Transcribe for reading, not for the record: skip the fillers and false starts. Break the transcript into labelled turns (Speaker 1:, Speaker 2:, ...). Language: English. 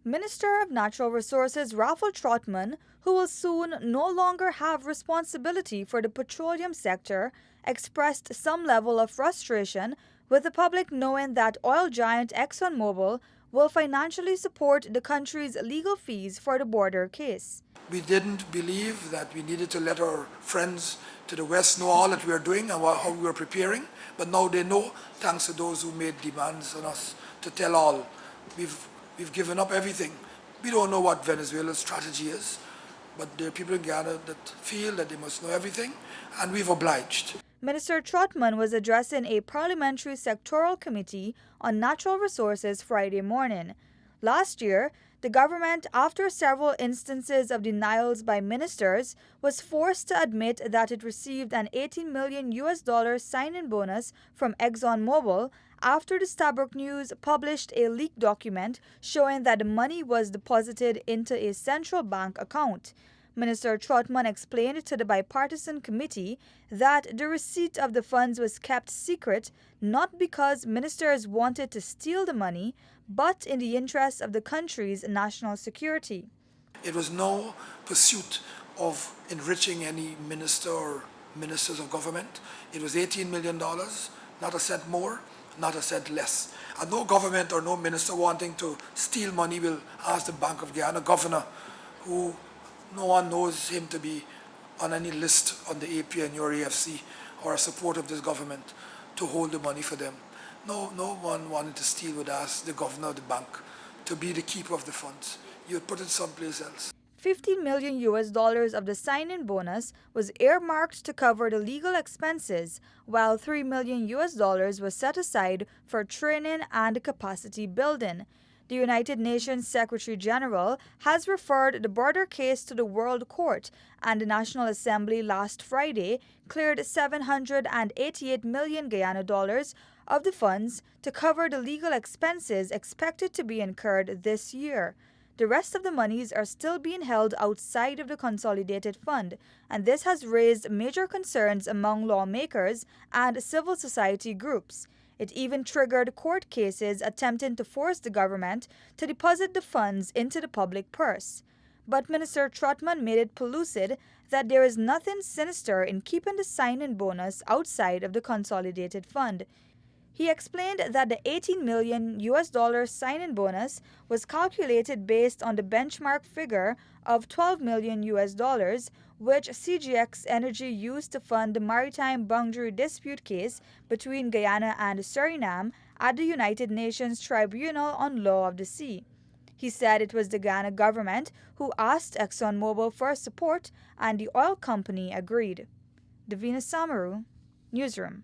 Speaker 1: Minister of Natural Resources Raffle Trotman, who will soon no longer have responsibility for the petroleum sector, expressed some level of frustration with the public knowing that oil giant ExxonMobil will financially support the country's legal fees for the border case.
Speaker 2: We didn't believe that we needed to let our friends to the West know all that we are doing and how we were preparing, but now they know, thanks to those who made demands on us to tell all. We've given up everything. We don't know what Venezuela's strategy is, but there are people in Guyana that feel that they must know everything, and we've obliged.
Speaker 1: Minister Trotman was addressing a parliamentary sectoral committee on natural resources Friday morning. Last year, the government, after several instances of denials by ministers, was forced to admit that it received an $18 million sign-in bonus from ExxonMobil after the Stabroek News published a leaked document showing that the money was deposited into a central bank account. Minister Trotman explained to the bipartisan committee that the receipt of the funds was kept secret not because ministers wanted to steal the money, but in the interest of the country's national security.
Speaker 2: It was no pursuit of enriching any minister or ministers of government. It was $18 million, not a cent more, not a cent less. And no government or no minister wanting to steal money will ask the Bank of Guyana governor, who no one knows him to be on any list on the APN or AFC or a support of this government, to hold the money for them. No one wanted to steal would ask the governor of the bank to be the keeper of the funds. You would put it someplace else.
Speaker 1: $50 million of the sign-in bonus was earmarked to cover the legal expenses, while $3 million was set aside for training and capacity building. The United Nations Secretary General has referred the border case to the World Court, and the National Assembly last Friday cleared 788 million Guyana dollars of the funds to cover the legal expenses expected to be incurred this year. The rest of the monies are still being held outside of the consolidated fund, and this has raised major concerns among lawmakers and civil society groups. It even triggered court cases attempting to force the government to deposit the funds into the public purse. But Minister Trotman made it pellucid that there is nothing sinister in keeping the sign-in bonus outside of the consolidated fund. He explained that the $18 million sign-in bonus was calculated based on the benchmark figure of $12 million, which CGX Energy used to fund the maritime boundary dispute case between Guyana and Suriname at the United Nations Tribunal on Law of the Sea. He said it was the Guyana government who asked ExxonMobil for support, and the oil company agreed. Davina Samaru, Newsroom.